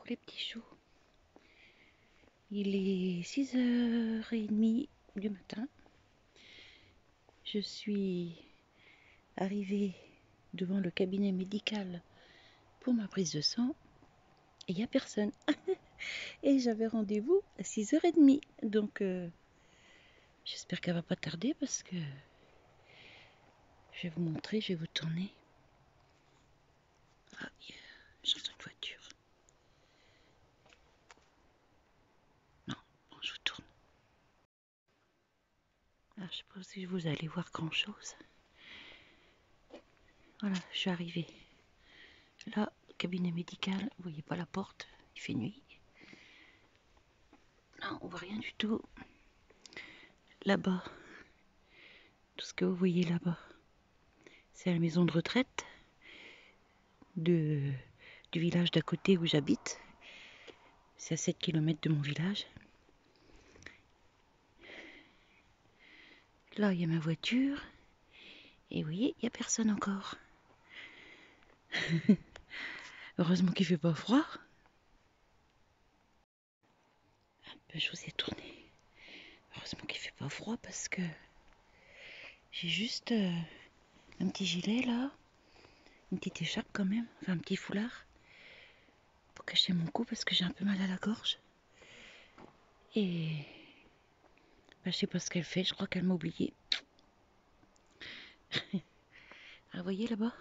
Coucou les petits choux. Il est 6h30 du matin. Je suis arrivée devant le cabinet médical pour ma prise de sang et il n'y a personne. Et j'avais rendez-vous à 6h30. Donc j'espère qu'elle va pas tarder parce que je vais vous montrer, je vais vous tourner. Ah, j'entends une voiture. Non, bon, je vous tourne. Alors, je sais pas si vous allez voir grand chose. Voilà, je suis arrivée. Là, cabinet médical, vous voyez pas la porte, il fait nuit. Non, on voit rien du tout. Là-bas, tout ce que vous voyez là-bas, c'est la maison de retraite du village d'à côté où j'habite. C'est à 7 km de mon village. Là, il y a ma voiture. Et vous voyez, il n'y a personne encore. Heureusement qu'il fait pas froid. Je vous ai tourné. Heureusement qu'il fait pas froid parce que j'ai juste un petit gilet là, une petite écharpe quand même, enfin un petit foulard pour cacher mon cou parce que j'ai un peu mal à la gorge. Et je sais pas ce qu'elle fait, je crois qu'elle m'a oublié. Ah, vous voyez là-bas,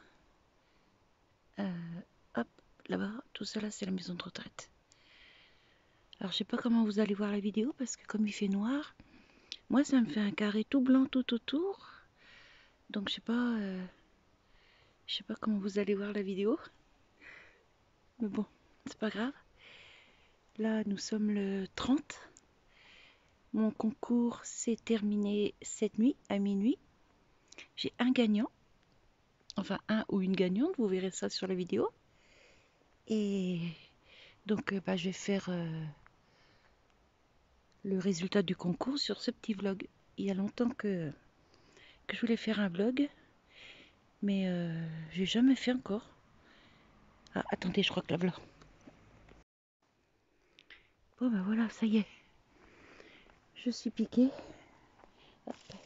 hop, là-bas, tout ça là c'est la maison de retraite. Alors je sais pas comment vous allez voir la vidéo parce que comme il fait noir, moi ça me fait un carré tout blanc tout autour. Donc je sais pas comment vous allez voir la vidéo. Mais bon, c'est pas grave. Là nous sommes le 30. Mon concours s'est terminé cette nuit à minuit. J'ai un gagnant. Enfin un ou une gagnante, vous verrez ça sur la vidéo. Et donc je vais faire le résultat du concours sur ce petit vlog. Il y a longtemps que je voulais faire un vlog, mais j'ai jamais fait encore. Ah, attendez, je crois que la voilà. Bon, bah voilà, ça y est. Je suis piquée.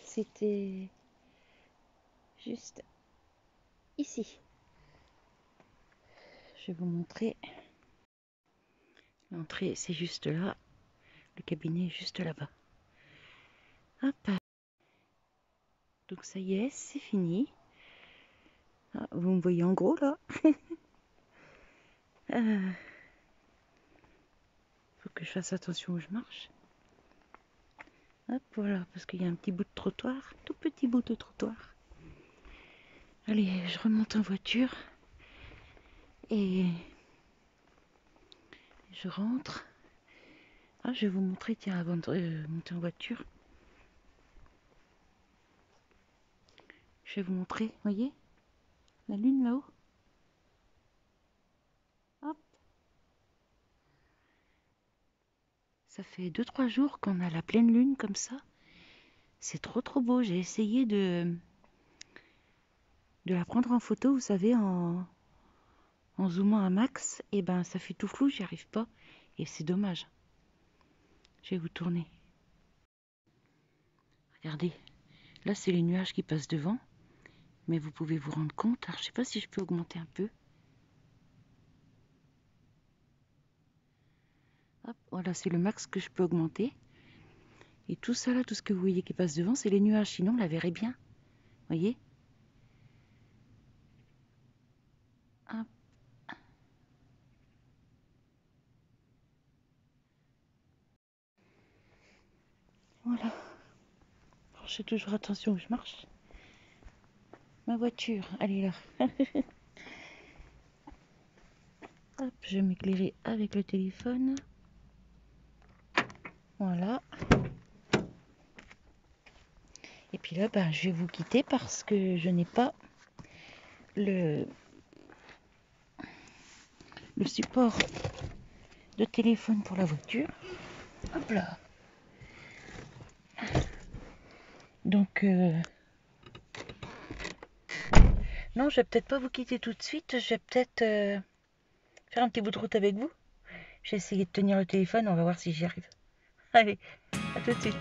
C'était juste ici. Je vais vous montrer. L'entrée, c'est juste là. Le cabinet est juste là-bas. Hop. Donc ça y est, c'est fini. Ah, vous me voyez en gros là. Faut que je fasse attention où je marche. Hop, voilà, parce qu'il y a un petit bout de trottoir, tout petit bout de trottoir. Allez, je remonte en voiture et je rentre. Ah, je vais vous montrer, tiens, avant de monter en voiture. Je vais vous montrer, voyez, la lune là-haut. Hop. Ça fait 2-3 jours qu'on a la pleine lune comme ça. C'est trop beau. J'ai essayé de la prendre en photo, vous savez, en zoomant un max. Et ben, ça fait tout flou, j'y arrive pas. Et c'est dommage. Je vais vous tourner. Regardez, là c'est les nuages qui passent devant. Mais vous pouvez vous rendre compte. Alors, je sais pas si je peux augmenter un peu. Hop, voilà, c'est le max que je peux augmenter. Et tout ça là, tout ce que vous voyez qui passe devant, c'est les nuages. Sinon, on la verrait bien. Voyez? Hop. Voilà. Alors, je fais toujours attention où je marche. Ma voiture, elle est là. Hop, je vais m'éclairer avec le téléphone. Voilà. Et puis là, je vais vous quitter parce que je n'ai pas le support de téléphone pour la voiture. Hop là. Donc, non, je vais peut-être pas vous quitter tout de suite. Je vais peut-être faire un petit bout de route avec vous. Je vais essayer de tenir le téléphone, on va voir si j'y arrive. Allez, à tout de suite.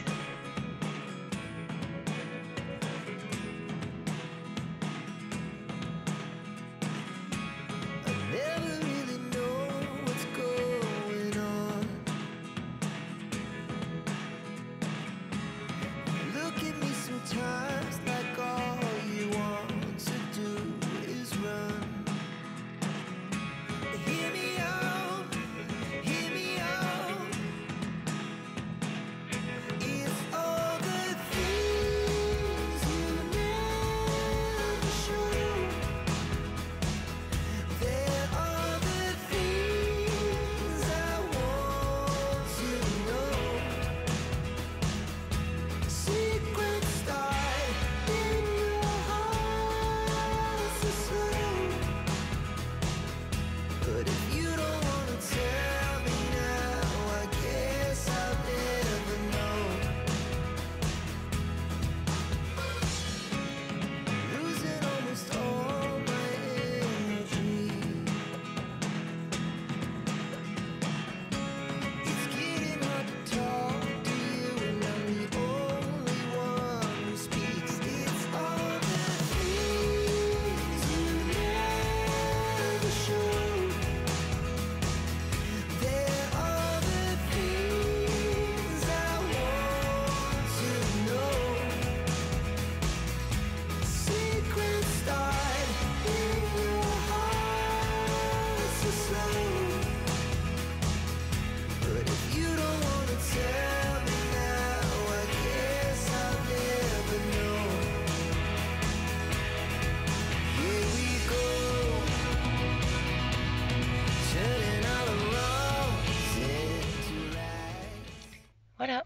Voilà,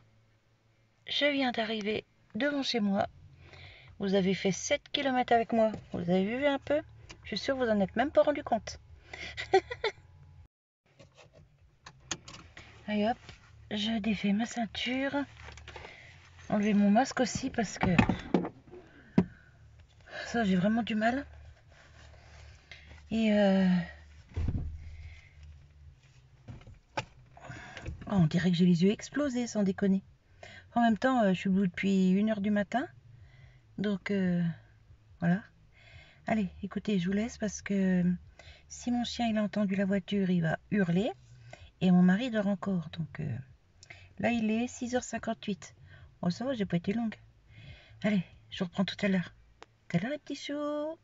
je viens d'arriver devant chez moi. Vous avez fait 7 km avec moi. Vous avez vu un peu? Je suis sûre que vous en êtes même pas rendu compte. Allez hop, je défais ma ceinture. Enlever mon masque aussi parce que ça j'ai vraiment du mal. Et oh, on dirait que j'ai les yeux explosés sans déconner. En même temps, je suis debout depuis 1h du matin. Donc voilà. Allez, écoutez, je vous laisse parce que si mon chien il a entendu la voiture, il va hurler. Et mon mari dort encore. Donc là, il est 6h58. Bon, ça va, j'ai pas été longue. Allez, je vous reprends tout à l'heure. Tout à l'heure, les petits choux.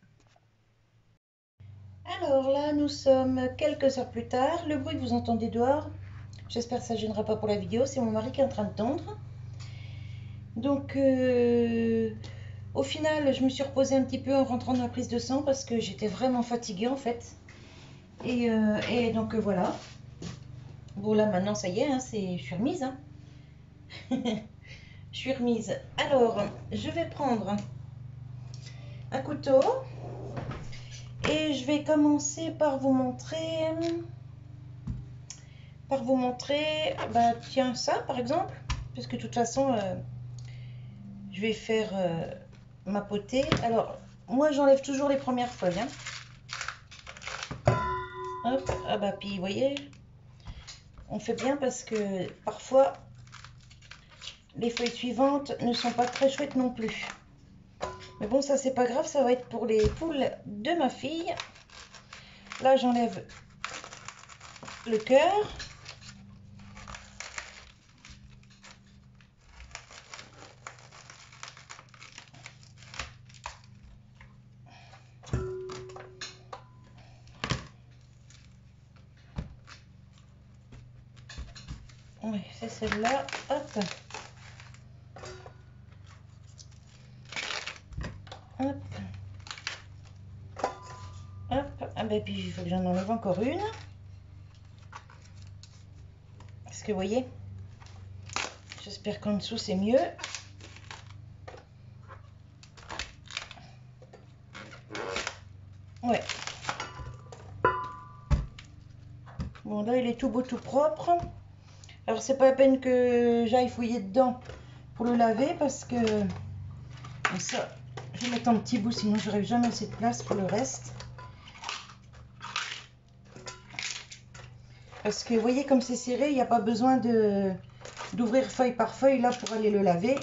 Alors là, nous sommes quelques heures plus tard. Le bruit que vous entendez dehors, j'espère que ça ne gênera pas pour la vidéo. C'est mon mari qui est en train de tondre. Donc, au final, je me suis reposée un petit peu en rentrant de ma prise de sang parce que j'étais vraiment fatiguée en fait. Et donc voilà. Bon là maintenant ça y est, hein, je suis remise. Hein. Je suis remise. Alors, je vais prendre un couteau et je vais commencer par vous montrer. Bah tiens ça par exemple, puisque de toute façon je vais faire ma potée. Alors moi j'enlève toujours les premières feuilles. Hein. Hop, ah bah puis vous voyez, on fait bien parce que parfois les feuilles suivantes ne sont pas très chouettes non plus. Mais bon, ça c'est pas grave, ça va être pour les poules de ma fille. Là j'enlève le cœur. Oui, c'est celle-là. Hop. Hop. Hop. Ah ben puis il faut que j'en enlève encore une. Parce que vous voyez, j'espère qu'en dessous c'est mieux. Ouais. Bon là il est tout beau tout propre. Alors c'est pas la peine que j'aille fouiller dedans pour le laver parce que ça je vais mettre en petit bout sinon j'aurai jamais assez de place pour le reste. Parce que vous voyez comme c'est serré, il n'y a pas besoin d'ouvrir feuille par feuille là pour aller le laver.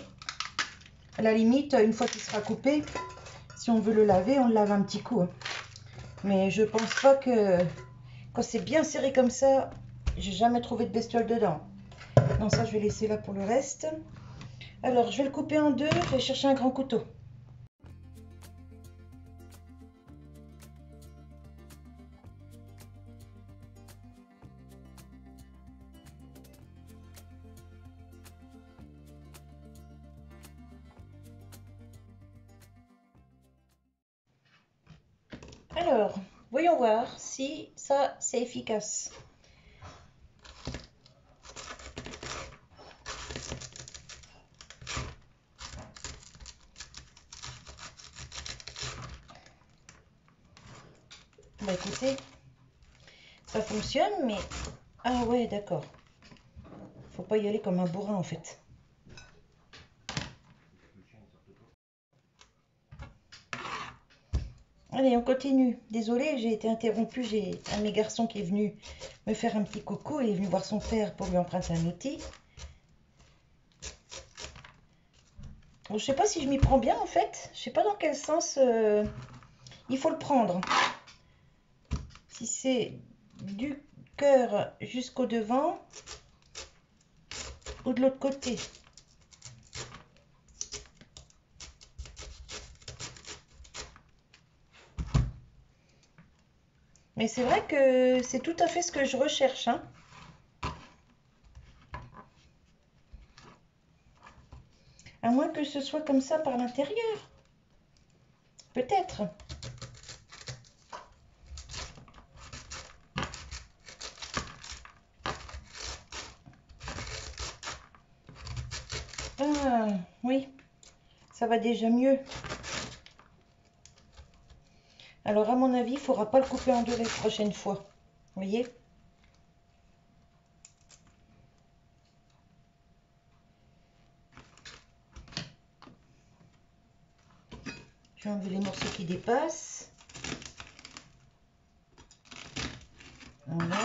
À la limite, une fois qu'il sera coupé, si on veut le laver, on le lave un petit coup. Mais je pense pas que quand c'est bien serré comme ça, j'ai jamais trouvé de bestiole dedans. Non, ça je vais laisser là pour le reste. Alors je vais le couper en deux, je vais chercher un grand couteau. Alors, voyons voir si ça c'est efficace. Bah écoutez, ça fonctionne, mais... Ah ouais, d'accord. Faut pas y aller comme un bourrin en fait. Allez, on continue. Désolée, j'ai été interrompue. J'ai un de mes garçons qui est venu me faire un petit coucou. Il est venu voir son père pour lui emprunter un outil. Bon, je sais pas si je m'y prends bien en fait. Je sais pas dans quel sens il faut le prendre. Si c'est du cœur jusqu'au devant ou de l'autre côté. Mais c'est vrai que c'est tout à fait ce que je recherche, hein. À moins que ce soit comme ça par l'intérieur. Peut-être. Ah, oui. Ça va déjà mieux. Alors, à mon avis, il ne faudra pas le couper en deux la prochaine fois. Vous voyez? Je vais enlever les morceaux qui dépassent. Voilà.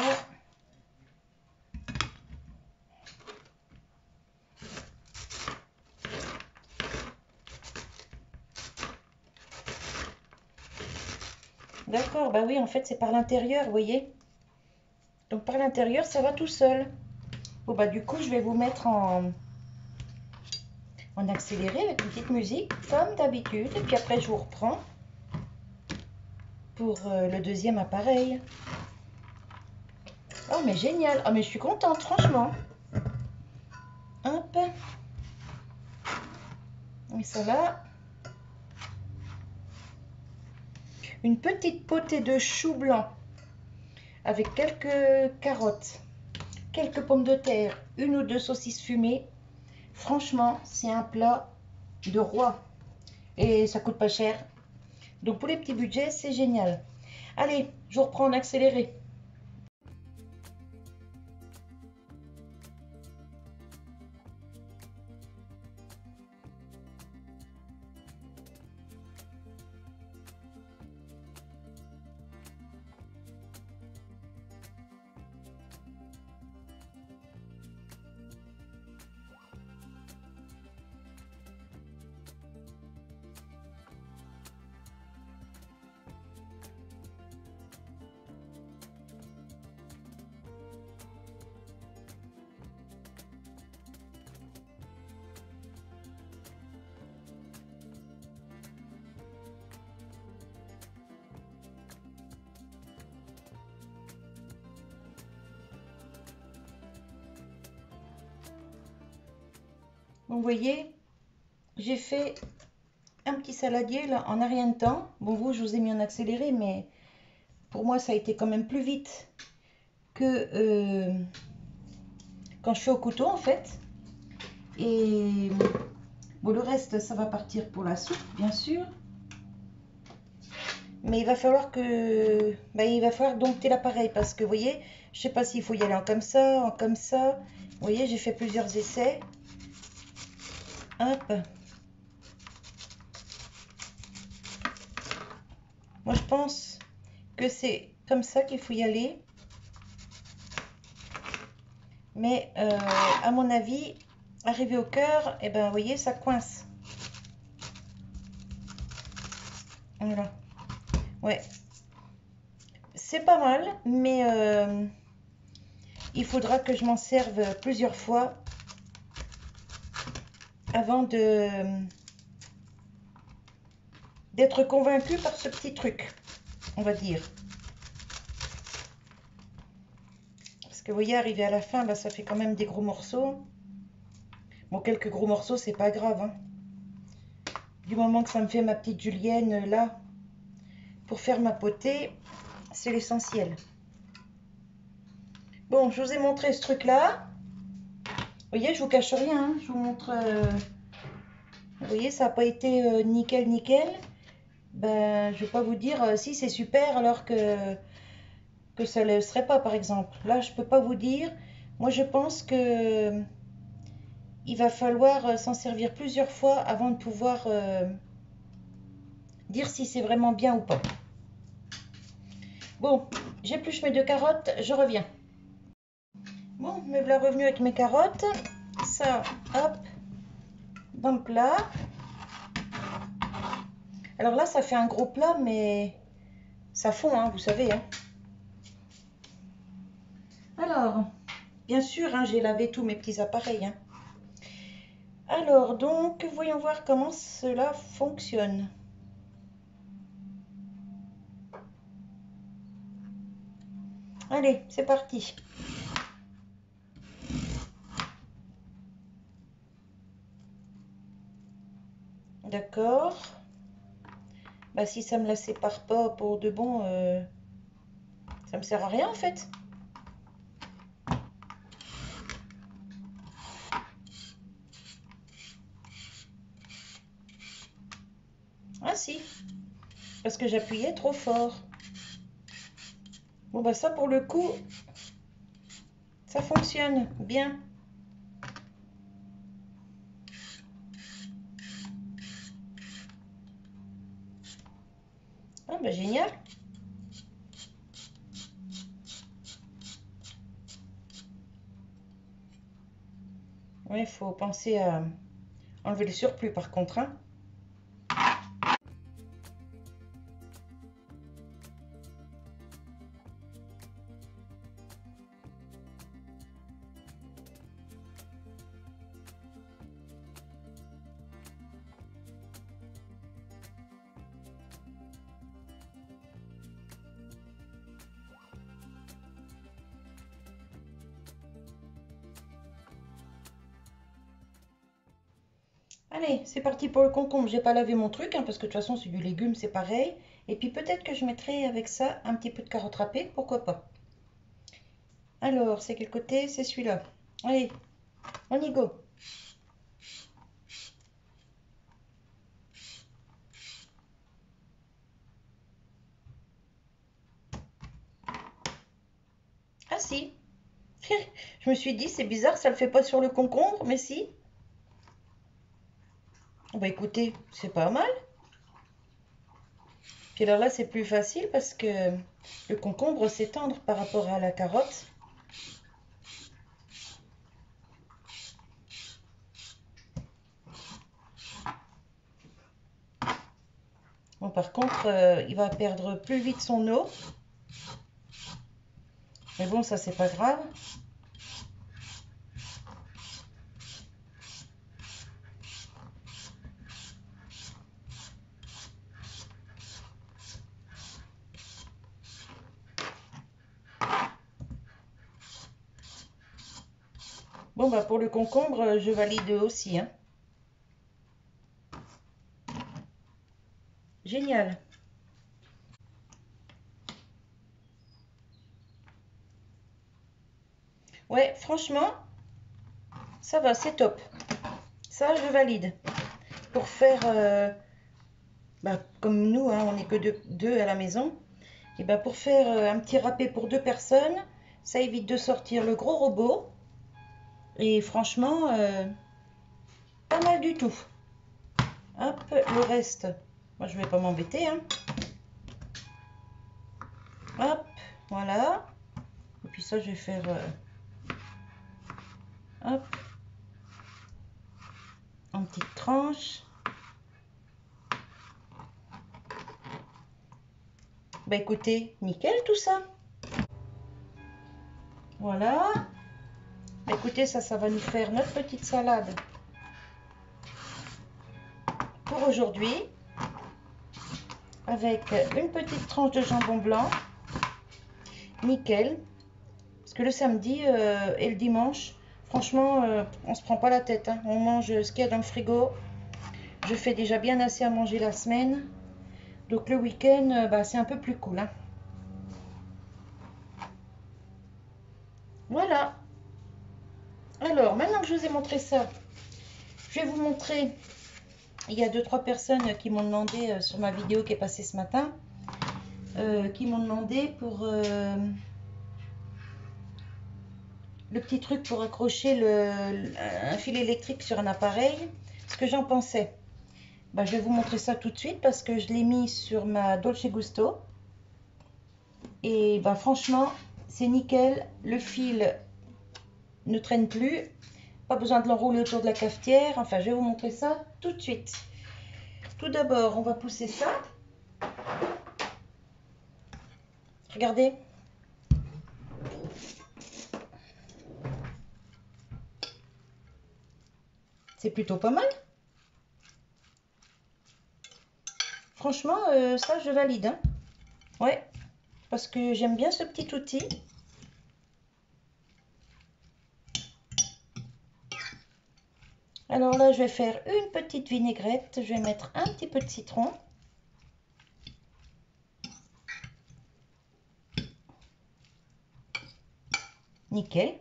D'accord, bah oui, en fait, c'est par l'intérieur, vous voyez? Donc, par l'intérieur, ça va tout seul. Bon, bah du coup, je vais vous mettre en accéléré avec une petite musique, comme d'habitude. Et puis après, je vous reprends pour le deuxième appareil. Oh, mais génial. Oh, mais je suis contente, franchement. Hop. Et ça là. Une petite potée de chou blanc avec quelques carottes, quelques pommes de terre, une ou deux saucisses fumées. Franchement, c'est un plat de roi. Et ça coûte pas cher. Donc pour les petits budgets, c'est génial. Allez, je vous reprends en accéléré. Vous voyez, j'ai fait un petit saladier là en un rien de temps. Bon, vous, je vous ai mis en accéléré, mais pour moi, ça a été quand même plus vite que quand je fais au couteau en fait. Et bon, le reste, ça va partir pour la soupe, bien sûr. Mais il va falloir dompter l'appareil parce que vous voyez, je sais pas s'il faut y aller en comme ça, en comme ça. Vous voyez, j'ai fait plusieurs essais. Hop. Moi, je pense que c'est comme ça qu'il faut y aller. Mais à mon avis, arrivé au cœur, et ben, vous voyez, ça coince. Voilà. Ouais. C'est pas mal, mais il faudra que je m'en serve plusieurs fois avant d'être convaincue par ce petit truc, on va dire. Parce que vous voyez, arrivé à la fin, bah, ça fait quand même des gros morceaux. Bon, quelques gros morceaux, c'est pas grave, hein. Du moment que ça me fait ma petite julienne là, pour faire ma potée, c'est l'essentiel. Bon, je vous ai montré ce truc-là. Vous voyez, je vous cache rien, hein. Je vous montre... vous voyez, ça n'a pas été nickel, nickel. Ben, je vais pas vous dire si c'est super alors que ça ne le serait pas, par exemple. Là, je peux pas vous dire. Moi, je pense que il va falloir s'en servir plusieurs fois avant de pouvoir dire si c'est vraiment bien ou pas. Bon, j'épluche mes 2 carottes, je reviens. Bon, me voilà revenu avec mes carottes. Ça, hop, dans le plat. Alors là, ça fait un gros plat, mais ça fond, hein, vous savez. Hein. Alors, bien sûr, hein, j'ai lavé tous mes petits appareils. Hein. Alors, donc, voyons voir comment cela fonctionne. Allez, c'est parti. D'accord. Bah, si ça me la sépare pas pour de bon, ça me sert à rien en fait. Ah si, parce que j'appuyais trop fort. Bon bah ça pour le coup, ça fonctionne bien. Ah bah génial. Ouais, il faut penser à enlever le surplus par contre. Hein. Allez, c'est parti pour le concombre. J'ai pas lavé mon truc, hein, parce que de toute façon c'est du légume, c'est pareil. Et puis peut-être que je mettrai avec ça un petit peu de carotte râpée, pourquoi pas. Alors, c'est quel côté? C'est celui-là. Allez, on y go. Ah si. Je me suis dit, c'est bizarre, ça le fait pas sur le concombre, mais si. Bah écoutez, c'est pas mal. Puis alors là, c'est plus facile parce que le concombre, c'est tendre par rapport à la carotte. Bon, par contre, il va perdre plus vite son eau. Mais bon, ça, c'est pas grave. Bon, bah pour le concombre, je valide aussi. Hein. Génial. Ouais, franchement, ça va, c'est top. Ça, je valide. Pour faire, bah, comme nous, hein, on n'est que deux à la maison. Et bah pour faire un petit râpé pour 2 personnes, ça évite de sortir le gros robot. Et franchement, pas mal du tout. Hop, le reste, moi je vais pas m'embêter. Hein. Hop, voilà. Et puis ça, je vais faire Hop. En petites tranches. Bah écoutez, nickel tout ça. Voilà. Bah écoutez, ça va nous faire notre petite salade pour aujourd'hui. Avec une petite tranche de jambon blanc. Nickel. Parce que le samedi et le dimanche, franchement, on se prend pas la tête. Hein. On mange ce qu'il y a dans le frigo. Je fais déjà bien assez à manger la semaine. Donc le week-end, bah, c'est un peu plus cool. Hein. Voilà. Alors, maintenant que je vous ai montré ça, je vais vous montrer. Il y a 2-3 personnes qui m'ont demandé sur ma vidéo qui est passée ce matin, qui m'ont demandé pour le petit truc pour accrocher un fil électrique sur un appareil, ce que j'en pensais. Bah, je vais vous montrer ça tout de suite parce que je l'ai mis sur ma Dolce Gusto. Et bah, franchement, c'est nickel. Le fil ne traîne plus. Pas besoin de l'enrouler autour de la cafetière. Enfin, je vais vous montrer ça tout de suite. Tout d'abord, on va pousser ça. Regardez. C'est plutôt pas mal. Franchement, ça, je valide. Hein. Ouais, parce que j'aime bien ce petit outil. Alors là, je vais faire une petite vinaigrette. Je vais mettre un petit peu de citron. Nickel.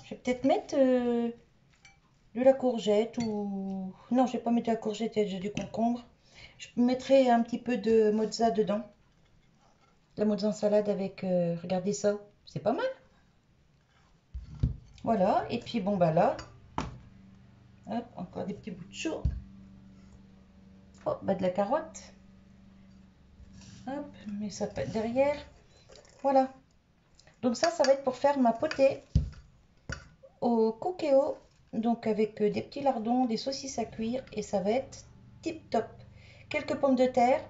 Je vais peut-être mettre de la courgette ou... Non, je vais pas mettre de la courgette, j'ai du concombre. Je mettrai un petit peu de mozza dedans. La mozza en salade avec... regardez ça, c'est pas mal. Voilà, et puis bon bah là... Hop, encore des petits bouts de chou. Oh, bah de la carotte. Hop, mais ça peut être derrière. Voilà. Donc ça va être pour faire ma potée au cookéo. Donc avec des petits lardons, des saucisses à cuire. Et ça va être tip top. Quelques pommes de terre.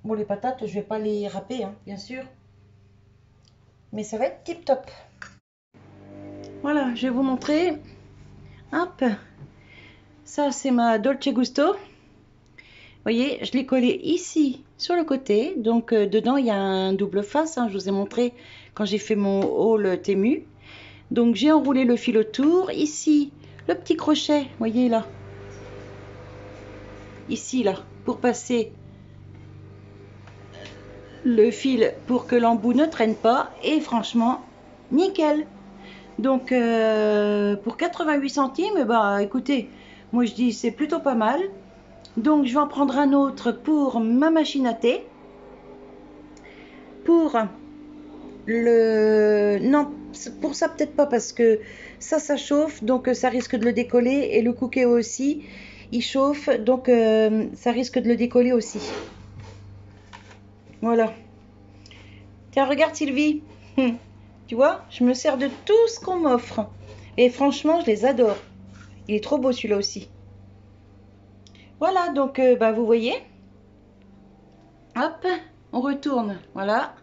Bon, les patates, je vais pas les râper, hein, bien sûr. Mais ça va être tip top. Voilà, je vais vous montrer. Hop. Ça, c'est ma Dolce Gusto. Vous voyez, je l'ai collé ici, sur le côté. Donc, dedans, il y a un double face. Hein, je vous ai montré quand j'ai fait mon haul Temu. Donc, j'ai enroulé le fil autour. Ici, le petit crochet, vous voyez là. Ici, là, pour passer le fil pour que l'embout ne traîne pas. Et franchement, nickel. Donc, pour 88 centimes, bah, écoutez, moi, je dis c'est plutôt pas mal. Donc, je vais en prendre un autre pour ma machine à thé. Pour le... Non, pour ça, peut-être pas, parce que ça chauffe, donc ça risque de le décoller. Et le cookéo aussi, il chauffe, donc ça risque de le décoller aussi. Voilà. Tiens, regarde Sylvie. Tu vois, je me sers de tout ce qu'on m'offre. Et franchement, je les adore. Il est trop beau celui-là aussi. Voilà, donc bah, vous voyez. Hop, on retourne. Voilà.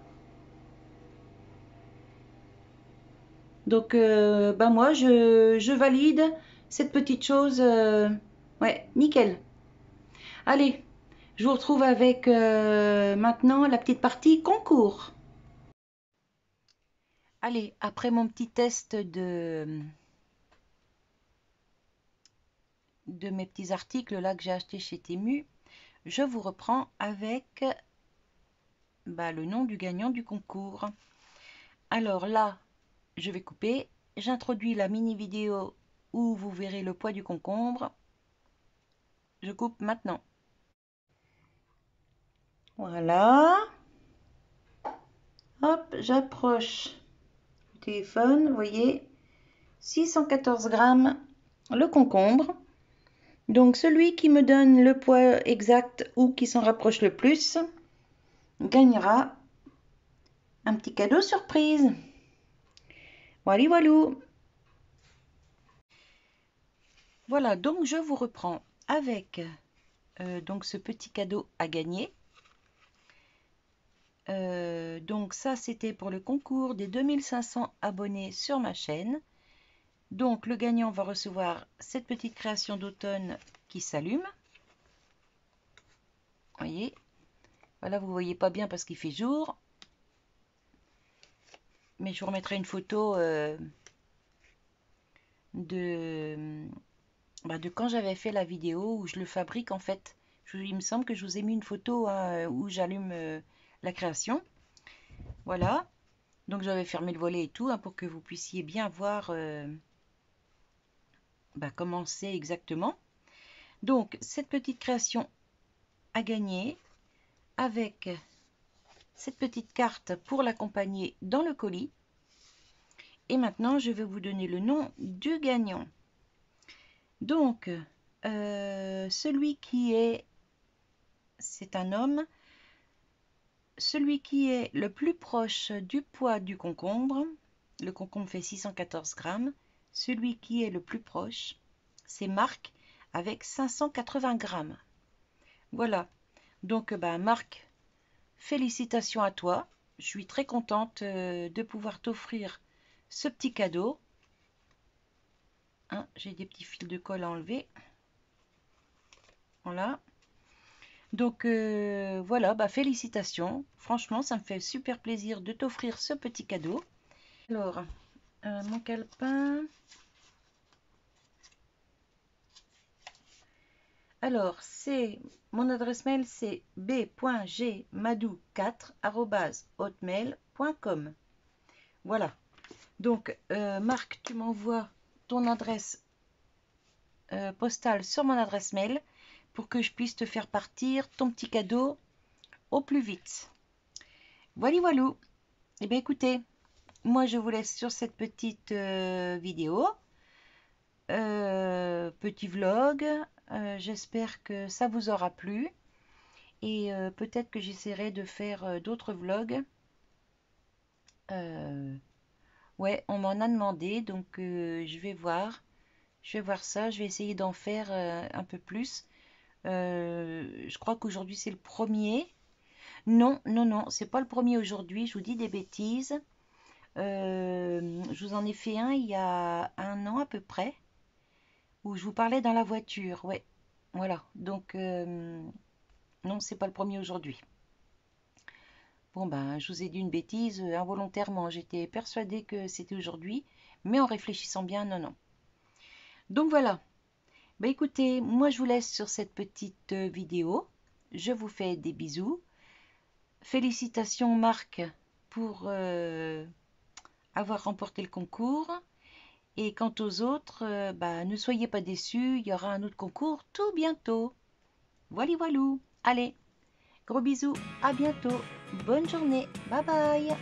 Donc, bah moi, je valide cette petite chose. Ouais, nickel. Allez, je vous retrouve avec maintenant la petite partie concours. Allez, après mon petit test de mes petits articles là que j'ai acheté chez Temu, je vous reprends avec bah, le nom du gagnant du concours. Alors là, je vais couper. J'introduis la mini vidéo où vous verrez le poids du concombre. Je coupe maintenant. Voilà. Hop, j'approche le téléphone. Vous voyez, 614 grammes le concombre. Donc celui qui me donne le poids exact ou qui s'en rapproche le plus gagnera un petit cadeau surprise. Voilà, voilà. Voilà, donc je vous reprends avec donc ce petit cadeau à gagner. Donc ça, c'était pour le concours des 2500 abonnés sur ma chaîne. Donc le gagnant va recevoir cette petite création d'automne qui s'allume. Voyez, voilà, vous voyez pas bien parce qu'il fait jour. Mais je vous remettrai une photo de quand j'avais fait la vidéo où je le fabrique en fait. Il me semble que je vous ai mis une photo où j'allume la création. Voilà. Donc j'avais fermé le volet et tout pour que vous puissiez bien voir comment c'est exactement. Donc cette petite création à gagner avec cette petite carte pour l'accompagner dans le colis. Et maintenant je vais vous donner le nom du gagnant. Donc celui qui est, c'est un homme, celui qui est le plus proche du poids du concombre, le concombre fait 614 grammes, celui qui est le plus proche, c'est Marc avec 580 grammes. Voilà, donc Marc, félicitations à toi. Je suis très contente de pouvoir t'offrir ce petit cadeau. Hein, j'ai des petits fils de colle à enlever. Voilà. Donc voilà, félicitations. Franchement, ça me fait super plaisir de t'offrir ce petit cadeau. Alors, mon calepin. Alors, c'est mon adresse mail, c'est b.gmadou4@hotmail.com. Voilà. Donc, Marc, tu m'envoies ton adresse postale sur mon adresse mail pour que je puisse te faire partir ton petit cadeau au plus vite. Voilà, voilou. Eh bien, écoutez, moi, je vous laisse sur cette petite vidéo. Petit vlog. J'espère que ça vous aura plu. Et peut-être que j'essaierai de faire d'autres vlogs. Ouais, on m'en a demandé, donc je vais voir. Je vais voir ça. Je vais essayer d'en faire un peu plus. Je crois qu'aujourd'hui c'est le premier. Non, non, non, c'est pas le premier aujourd'hui. Je vous dis des bêtises. Je vous en ai fait un il y a 1 an à peu près, où je vous parlais dans la voiture. Ouais, voilà. Donc non, c'est pas le premier aujourd'hui. Bon je vous ai dit une bêtise involontairement. J'étais persuadée que c'était aujourd'hui, mais en réfléchissant bien, non, non. Donc voilà. Écoutez, moi je vous laisse sur cette petite vidéo. Je vous fais des bisous. Félicitations Marc pour avoir remporté le concours. Et quant aux autres, ne soyez pas déçus, il y aura un autre concours tout bientôt. Voilà, voilou. Allez, gros bisous, à bientôt. Bonne journée, bye bye.